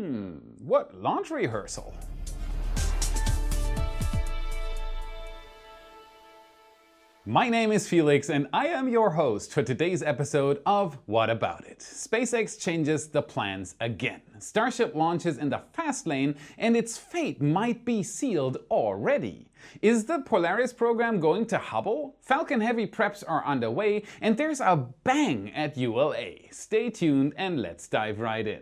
What launch rehearsal? My name is Felix and I am your host for today's episode of What About It? SpaceX changes the plans again. Starship launches in the fast lane and its fate might be sealed already. Is the Polaris program going to Hubble? Falcon Heavy preps are underway and there's a bang at ULA. Stay tuned and let's dive right in.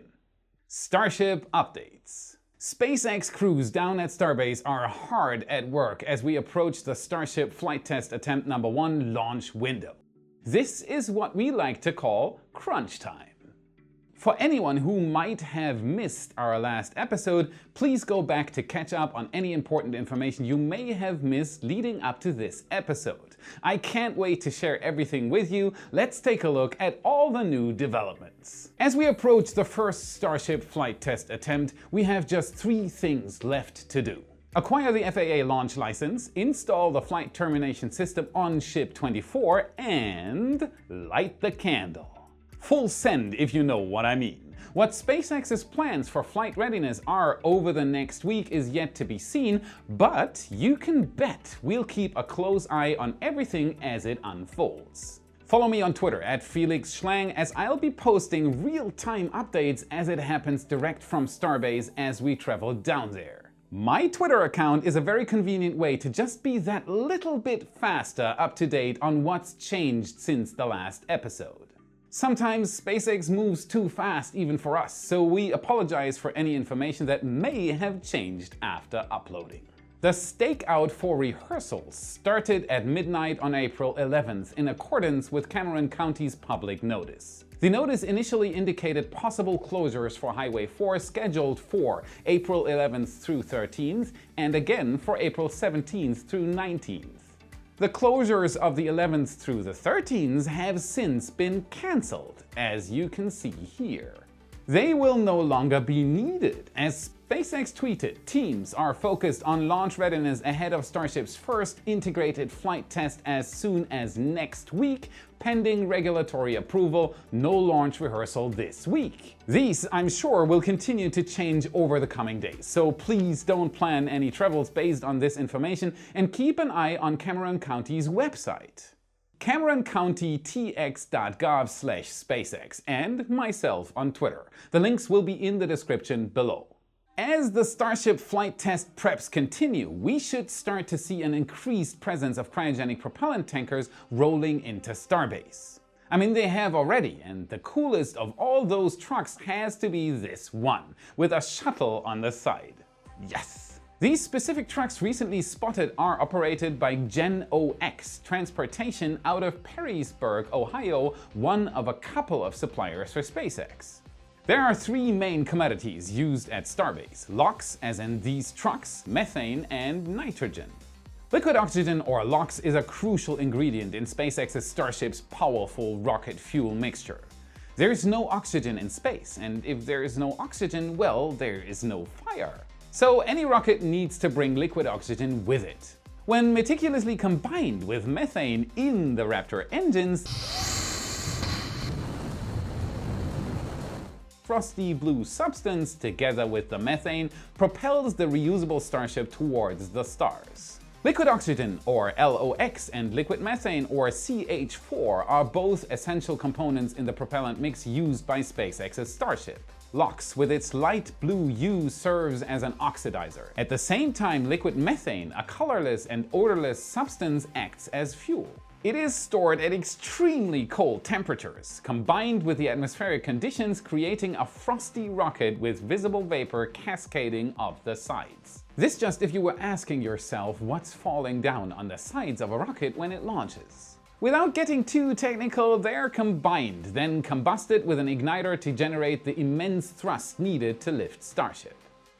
Starship updates. SpaceX crews down at Starbase are hard at work as we approach the Starship flight test attempt number 1 launch window. This is what we like to call crunch time. For anyone who might have missed our last episode, please go back to catch up on any important information you may have missed leading up to this episode. I can't wait to share everything with you. Let's take a look at all the new developments. As we approach the first Starship flight test attempt, we have just 3 things left to do. Acquire the FAA launch license, install the flight termination system on Ship 24, and light the candle. Full send if you know what I mean. What SpaceX's plans for flight readiness are over the next week is yet to be seen, but you can bet we'll keep a close eye on everything as it unfolds. Follow me on Twitter at Felix Schlang as I'll be posting real-time updates as it happens direct from Starbase as we travel down there. My Twitter account is a very convenient way to just be that little bit faster up to date on what's changed since the last episode. Sometimes SpaceX moves too fast even for us, so we apologize for any information that may have changed after uploading. The stakeout for rehearsals started at midnight on April 11th in accordance with Cameron County's public notice. The notice initially indicated possible closures for Highway 4 scheduled for April 11th through 13th and again for April 17th through 19th. The closures of the 11th through the 13th have since been cancelled, as you can see here. They will no longer be needed. As SpaceX tweeted, teams are focused on launch readiness ahead of Starship's first integrated flight test as soon as next week, pending regulatory approval, no launch rehearsal this week. These, I'm sure, will continue to change over the coming days, so please don't plan any travels based on this information and keep an eye on Cameron County's website. CameronCountyTX.gov/SpaceX and myself on Twitter. The links will be in the description below. As the Starship flight test preps continue, we should start to see an increased presence of cryogenic propellant tankers rolling into Starbase. I mean, they have already, and the coolest of all those trucks has to be this one, with a shuttle on the side. Yes! These specific trucks recently spotted are operated by GenOX Transportation out of Perrysburg, Ohio, one of a couple of suppliers for SpaceX. There are 3 main commodities used at Starbase: LOX, as in these trucks, methane, and nitrogen. Liquid oxygen, or LOX, is a crucial ingredient in SpaceX's Starship's powerful rocket fuel mixture. There's no oxygen in space, and if there is no oxygen, well, there is no fire. So any rocket needs to bring liquid oxygen with it. When meticulously combined with methane in the Raptor engines, frosty blue substance, together with the methane, propels the reusable Starship towards the stars. Liquid oxygen, or LOX, and liquid methane, or CH4, are both essential components in the propellant mix used by SpaceX's Starship. LOX, with its light blue hue, serves as an oxidizer. At the same time, liquid methane, a colorless and odorless substance, acts as fuel. It is stored at extremely cold temperatures, combined with the atmospheric conditions, creating a frosty rocket with visible vapor cascading off the sides. This just if you were asking yourself what's falling down on the sides of a rocket when it launches. Without getting too technical, they're combined, then combusted with an igniter to generate the immense thrust needed to lift Starship.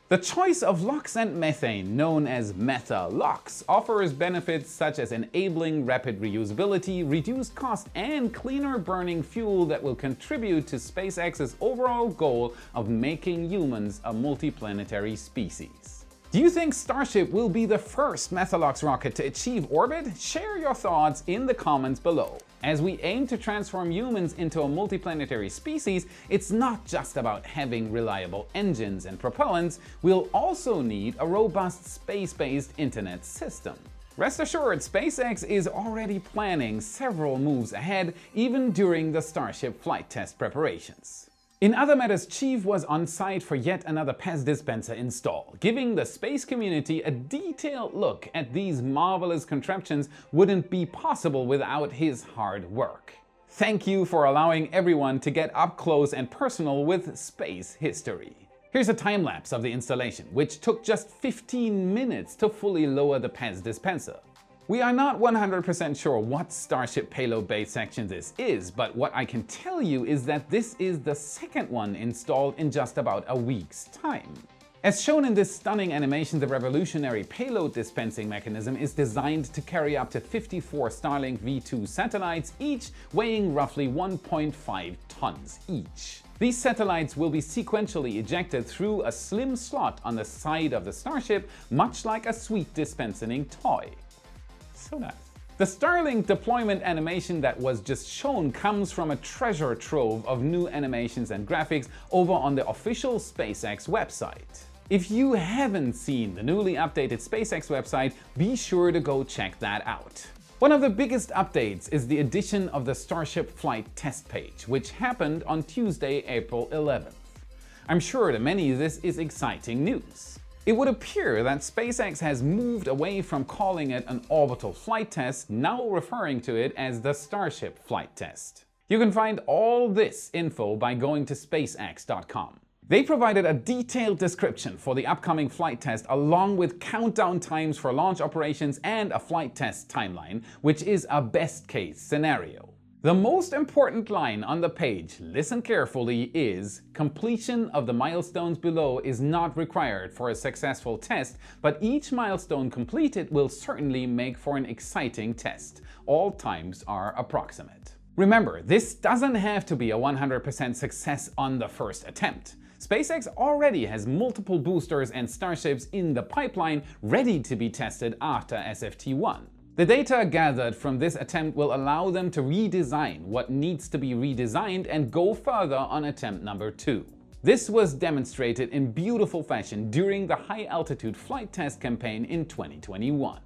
The choice of LOX and methane, known as Meta-LOX, offers benefits such as enabling rapid reusability, reduced cost, and cleaner burning fuel that will contribute to SpaceX's overall goal of making humans a multiplanetary species. Do you think Starship will be the first Methalox rocket to achieve orbit? Share your thoughts in the comments below. As we aim to transform humans into a multiplanetary species, it's not just about having reliable engines and propellants, we'll also need a robust space-based internet system. Rest assured, SpaceX is already planning several moves ahead, even during the Starship flight test preparations. In other matters, Chief was on site for yet another PEZ dispenser install. Giving the space community a detailed look at these marvelous contraptions wouldn't be possible without his hard work. Thank you for allowing everyone to get up close and personal with space history. Here's a time lapse of the installation, which took just 15 minutes to fully lower the PEZ dispenser. We are not 100% sure what Starship payload bay section this is, but what I can tell you is that this is the second one installed in just about a week's time. As shown in this stunning animation, the revolutionary payload dispensing mechanism is designed to carry up to 54 Starlink V2 satellites, each weighing roughly 1.5 tons each. These satellites will be sequentially ejected through a slim slot on the side of the Starship, much like a sweet dispensing toy. So nice. The Starlink deployment animation that was just shown comes from a treasure trove of new animations and graphics over on the official SpaceX website. If you haven't seen the newly updated SpaceX website, be sure to go check that out. One of the biggest updates is the addition of the Starship flight test page, which happened on Tuesday, April 11th. I'm sure to many this is exciting news. It would appear that SpaceX has moved away from calling it an orbital flight test, now referring to it as the Starship flight test. You can find all this info by going to SpaceX.com. They provided a detailed description for the upcoming flight test along with countdown times for launch operations and a flight test timeline, which is a best case scenario. The most important line on the page, listen carefully, is completion of the milestones below is not required for a successful test, but each milestone completed will certainly make for an exciting test. All times are approximate. Remember, this doesn't have to be a 100% success on the first attempt. SpaceX already has multiple boosters and Starships in the pipeline ready to be tested after SFT-1. The data gathered from this attempt will allow them to redesign what needs to be redesigned and go further on attempt number 2. This was demonstrated in beautiful fashion during the high-altitude flight test campaign in 2021.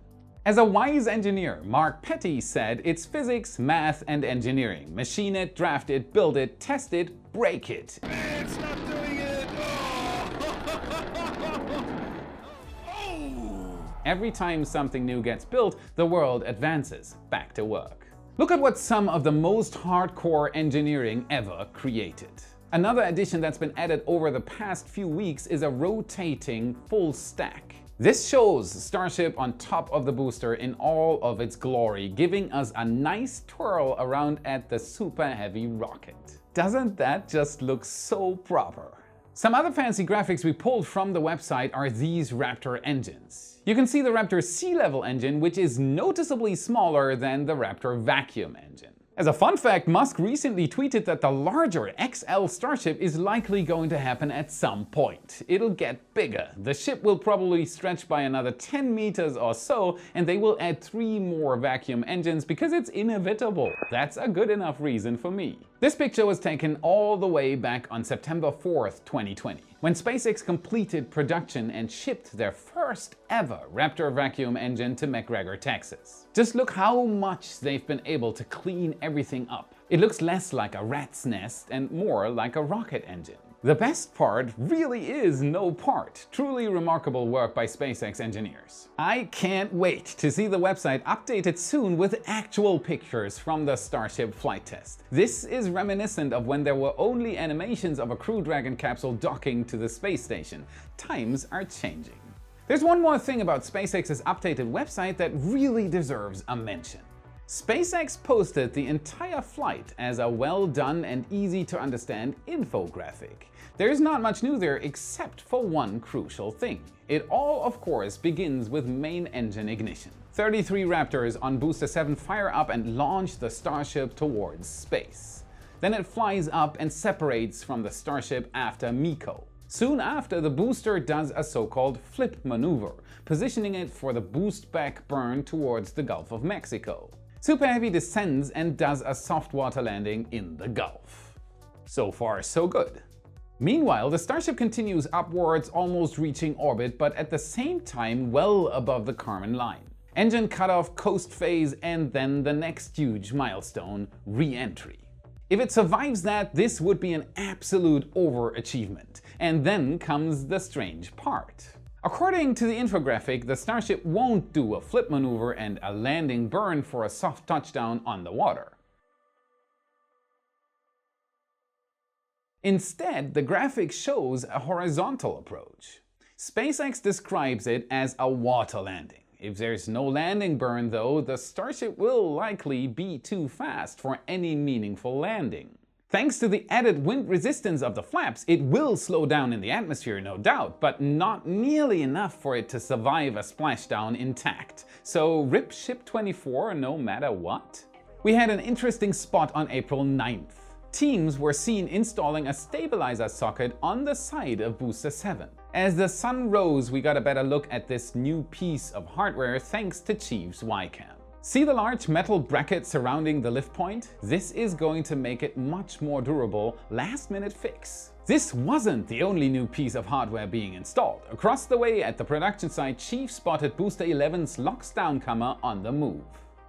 As a wise engineer, Mark Petty said, "It's physics, math, and engineering. Machine it, draft it, build it, test it, break it." It's not doing it! Every time something new gets built, the world advances. Back to work. Look at what some of the most hardcore engineering ever created. Another addition that's been added over the past few weeks is a rotating full stack. This shows Starship on top of the booster in all of its glory, giving us a nice twirl around at the super heavy rocket. Doesn't that just look so proper? Some other fancy graphics we pulled from the website are these Raptor engines. You can see the Raptor sea level engine, which is noticeably smaller than the Raptor vacuum engine. As a fun fact, Musk recently tweeted that the larger XL Starship is likely going to happen at some point. It'll get bigger. The ship will probably stretch by another 10 meters or so, and they will add 3 more vacuum engines because it's inevitable. That's a good enough reason for me. This picture was taken all the way back on September 4th, 2020, when SpaceX completed production and shipped their first ever Raptor vacuum engine to McGregor, Texas. Just look how much they've been able to clean everything up. It looks less like a rat's nest and more like a rocket engine. The best part really is no part. Truly remarkable work by SpaceX engineers. I can't wait to see the website updated soon with actual pictures from the Starship flight test. This is reminiscent of when there were only animations of a Crew Dragon capsule docking to the space station. Times are changing. There's one more thing about SpaceX's updated website that really deserves a mention. SpaceX posted the entire flight as a well done and easy to understand infographic. There's not much new there except for one crucial thing. It all, of course, begins with main engine ignition. 33 Raptors on Booster 7 fire up and launch the Starship towards space. Then it flies up and separates from the Starship after MECO. Soon after, the booster does a so-called flip maneuver, positioning it for the boost-back burn towards the Gulf of Mexico. Super Heavy descends and does a soft water landing in the Gulf. So far, so good. Meanwhile, the Starship continues upwards, almost reaching orbit, but at the same time well above the Kármán line. Engine cutoff, coast phase, and then the next huge milestone, re-entry. If it survives that, this would be an absolute overachievement. And then comes the strange part. According to the infographic, the Starship won't do a flip maneuver and a landing burn for a soft touchdown on the water. Instead, the graphic shows a horizontal approach. SpaceX describes it as a water landing. If there's no landing burn though, the Starship will likely be too fast for any meaningful landing. Thanks to the added wind resistance of the flaps, it will slow down in the atmosphere, no doubt, but not nearly enough for it to survive a splashdown intact. So rip Ship 24 no matter what? We had an interesting spot on April 9th. Teams were seen installing a stabilizer socket on the side of Booster 7. As the sun rose, we got a better look at this new piece of hardware thanks to Chief's Ycam. See the large metal bracket surrounding the lift point? This is going to make it much more durable, last-minute fix. This wasn't the only new piece of hardware being installed. Across the way at the production site, Chief spotted Booster 11's LOX downcomer on the move.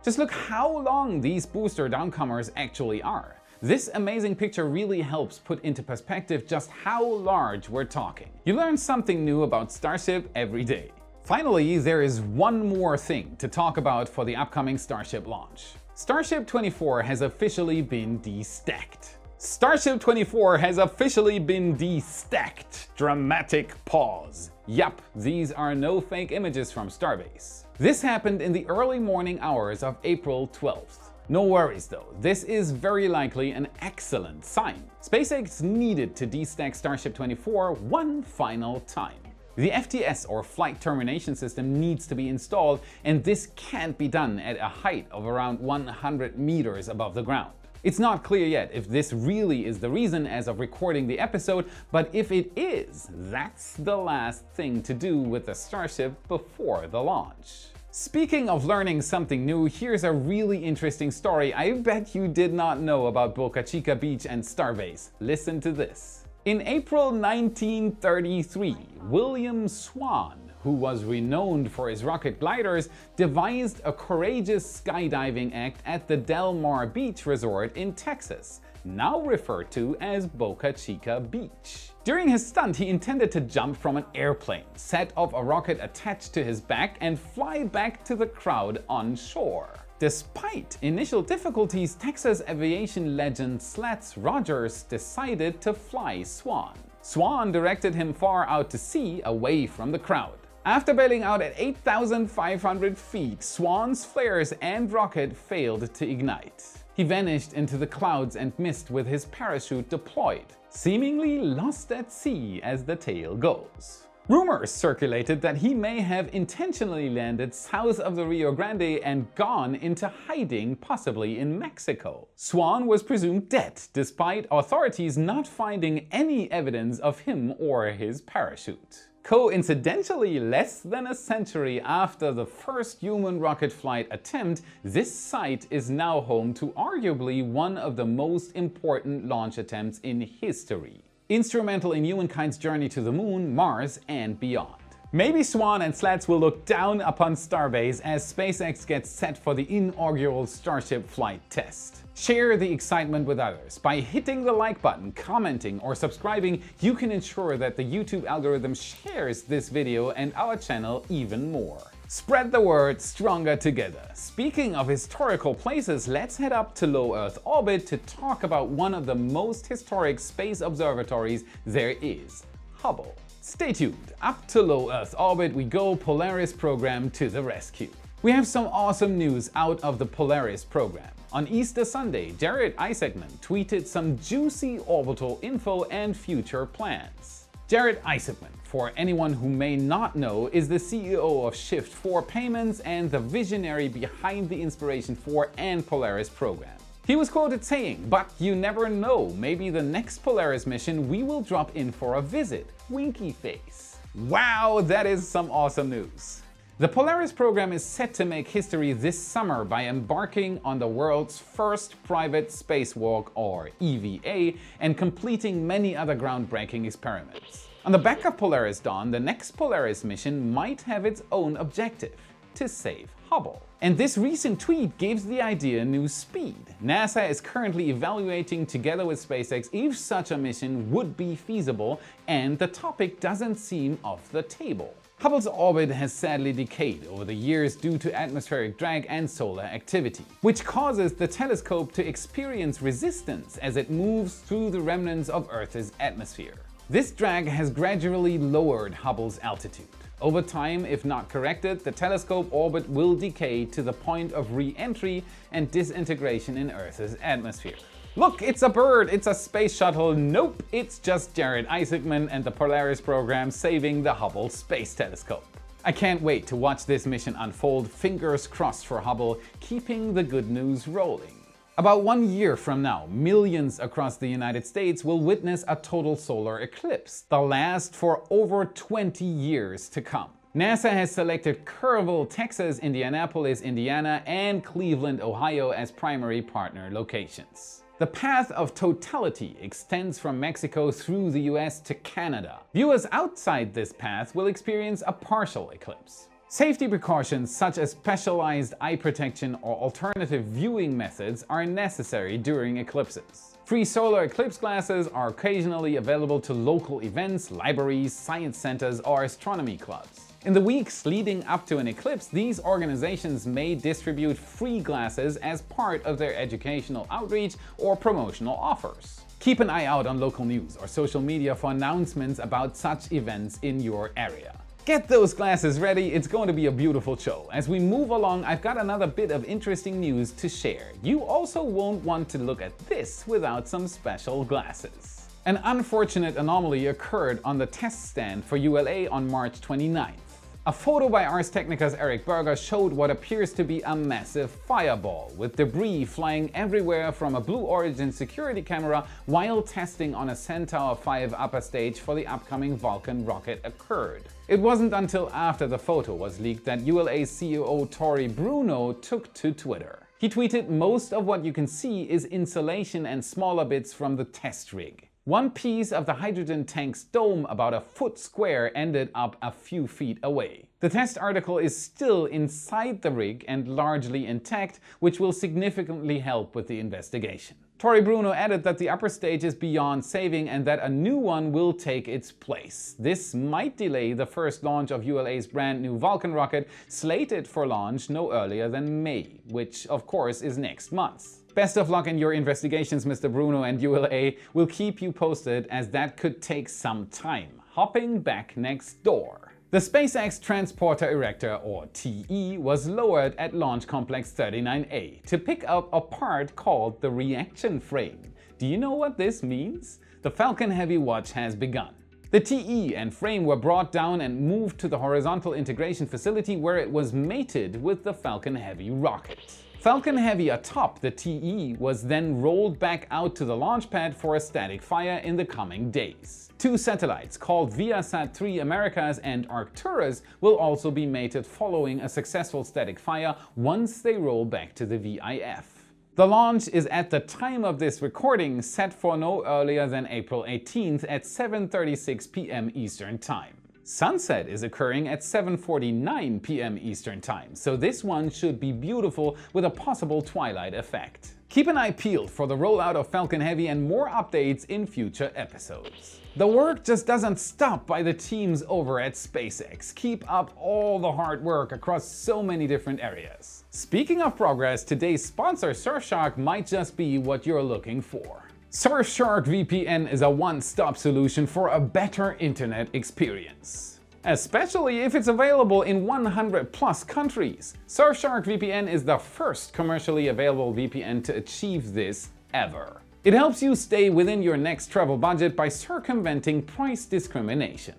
Just look how long these booster downcomers actually are. This amazing picture really helps put into perspective just how large we're talking. You learn something new about Starship every day. Finally, there is one more thing to talk about for the upcoming Starship launch. Starship 24 has officially been destacked. Starship 24 has officially been destacked. Dramatic pause. Yup, these are no fake images from Starbase. This happened in the early morning hours of April 12th. No worries though, this is very likely an excellent sign. SpaceX needed to destack Starship 24 one final time. The FTS or Flight Termination System needs to be installed, and this can't be done at a height of around 100 meters above the ground. It's not clear yet if this really is the reason as of recording the episode, but if it is, that's the last thing to do with the Starship before the launch. Speaking of learning something new, here's a really interesting story I bet you did not know about Boca Chica Beach and Starbase. Listen to this. In April 1933, William Swan, who was renowned for his rocket gliders, devised a courageous skydiving act at the Del Mar Beach Resort in Texas, now referred to as Boca Chica Beach. During his stunt, he intended to jump from an airplane, set off a rocket attached to his back, and fly back to the crowd on shore. Despite initial difficulties, Texas aviation legend Slats Rogers decided to fly Swan. Swan directed him far out to sea, away from the crowd. After bailing out at 8,500 feet, Swan's flares and rocket failed to ignite. He vanished into the clouds and mist with his parachute deployed, seemingly lost at sea as the tale goes. Rumors circulated that he may have intentionally landed south of the Rio Grande and gone into hiding, possibly in Mexico. Swan was presumed dead, despite authorities not finding any evidence of him or his parachute. Coincidentally, less than a century after the first human rocket flight attempt, this site is now home to arguably one of the most important launch attempts in history, instrumental in humankind's journey to the moon, Mars, and beyond. Maybe Swan and Slats will look down upon Starbase as SpaceX gets set for the inaugural Starship flight test. Share the excitement with others. By hitting the like button, commenting, or subscribing, you can ensure that the YouTube algorithm shares this video and our channel even more. Spread the word, stronger together. Speaking of historical places, let's head up to low Earth orbit to talk about one of the most historic space observatories there is, Hubble. Stay tuned. Up to low Earth orbit we go, Polaris Program to the rescue. We have some awesome news out of the Polaris Program. On Easter Sunday, Jared Isaacman tweeted some juicy orbital info and future plans. Jared Isaacman, for anyone who may not know, is the CEO of Shift4 Payments and the visionary behind the Inspiration4 and Polaris Program. He was quoted saying, "But you never know, maybe the next Polaris mission we will drop in for a visit. Winky face." Wow, that is some awesome news. The Polaris program is set to make history this summer by embarking on the world's first private spacewalk, or EVA, and completing many other groundbreaking experiments. On the back of Polaris Dawn, the next Polaris mission might have its own objective: to save Hubble. And this recent tweet gives the idea new speed. NASA is currently evaluating together with SpaceX if such a mission would be feasible, and the topic doesn't seem off the table. Hubble's orbit has sadly decayed over the years due to atmospheric drag and solar activity, which causes the telescope to experience resistance as it moves through the remnants of Earth's atmosphere. This drag has gradually lowered Hubble's altitude. Over time, if not corrected, the telescope orbit will decay to the point of re-entry and disintegration in Earth's atmosphere. Look, it's a bird, it's a space shuttle. Nope, it's just Jared Isaacman and the Polaris program saving the Hubble Space Telescope. I can't wait to watch this mission unfold, fingers crossed for Hubble, keeping the good news rolling. About 1 year from now, millions across the United States will witness a total solar eclipse, the last for over 20 years to come. NASA has selected Kerrville, Texas, Indianapolis, Indiana, and Cleveland, Ohio as primary partner locations. The path of totality extends from Mexico through the US to Canada. Viewers outside this path will experience a partial eclipse. Safety precautions such as specialized eye protection or alternative viewing methods are necessary during eclipses. Free solar eclipse glasses are occasionally available to local events, libraries, science centers, or astronomy clubs. In the weeks leading up to an eclipse, these organizations may distribute free glasses as part of their educational outreach or promotional offers. Keep an eye out on local news or social media for announcements about such events in your area. Get those glasses ready, it's going to be a beautiful show. As we move along, I've got another bit of interesting news to share. You also won't want to look at this without some special glasses. An unfortunate anomaly occurred on the test stand for ULA on March 29th. A photo by Ars Technica's Eric Berger showed what appears to be a massive fireball, with debris flying everywhere from a Blue Origin security camera while testing on a Centaur 5 upper stage for the upcoming Vulcan rocket occurred. It wasn't until after the photo was leaked that ULA CEO Tory Bruno took to Twitter. He tweeted, "Most of what you can see is insulation and smaller bits from the test rig. One piece of the hydrogen tank's dome, about a foot square, ended up a few feet away. The test article is still inside the rig and largely intact, which will significantly help with the investigation." Tory Bruno added that the upper stage is beyond saving and that a new one will take its place. This might delay the first launch of ULA's brand new Vulcan rocket, slated for launch no earlier than May, which of course is next month. Best of luck in your investigations, Mr. Bruno, and ULA will keep you posted as that could take some time. Hopping back next door. The SpaceX Transporter Erector, or TE, was lowered at Launch Complex 39A to pick up a part called the reaction frame. Do you know what this means? The Falcon Heavy watch has begun. The TE and frame were brought down and moved to the horizontal integration facility where it was mated with the Falcon Heavy rocket. Falcon Heavy atop the TE was then rolled back out to the launch pad for a static fire in the coming days. Two satellites called Viasat-3 Americas and Arcturus will also be mated following a successful static fire once they roll back to the VIF. The launch is at the time of this recording set for no earlier than April 18th at 7:36 p.m. Eastern Time. Sunset is occurring at 7:49 p.m. Eastern Time, so this one should be beautiful with a possible twilight effect. Keep an eye peeled for the rollout of Falcon Heavy and more updates in future episodes. The work just doesn't stop by the teams over at SpaceX. Keep up all the hard work across so many different areas. Speaking of progress, today's sponsor Surfshark might just be what you're looking for. Surfshark VPN is a one-stop solution for a better internet experience, especially if it's available in 100+ countries. Surfshark VPN is the first commercially available VPN to achieve this ever. It helps you stay within your next travel budget by circumventing price discrimination.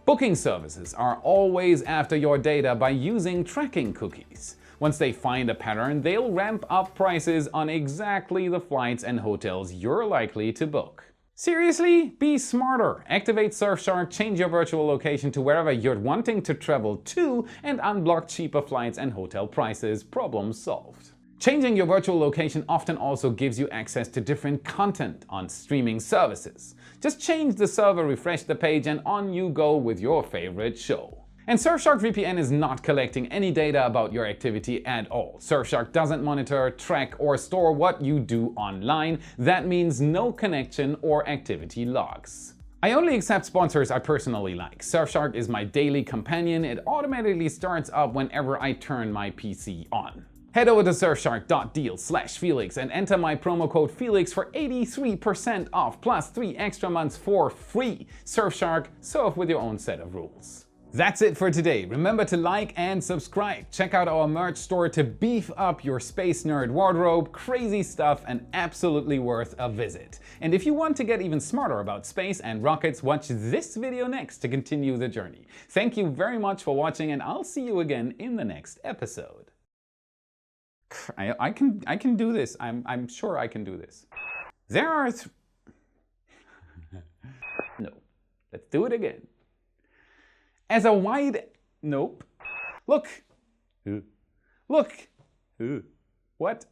Booking services are always after your data by using tracking cookies. Once they find a pattern, they'll ramp up prices on exactly the flights and hotels you're likely to book. Seriously? Be smarter. Activate Surfshark, change your virtual location to wherever you're wanting to travel to, and unblock cheaper flights and hotel prices. Problem solved. Changing your virtual location often also gives you access to different content on streaming services. Just change the server, refresh the page, and on you go with your favorite show. And Surfshark VPN is not collecting any data about your activity at all. Surfshark doesn't monitor, track, or store what you do online. That means no connection or activity logs. I only accept sponsors I personally like. Surfshark is my daily companion. It automatically starts up whenever I turn my PC on. Head over to surfshark.deal/Felix and enter my promo code Felix for 83% off plus 3 extra months for free. Surfshark, surf with your own set of rules. That's it for today. Remember to like and subscribe. Check out our merch store to beef up your space nerd wardrobe. Crazy stuff and absolutely worth a visit. And if you want to get even smarter about space and rockets, watch this video next to continue the journey. Thank you very much for watching, and I'll see you again in the next episode. I can do this. I'm sure I can do this. There are no. Let's do it again. As a wide... Nope. Look. Look. What?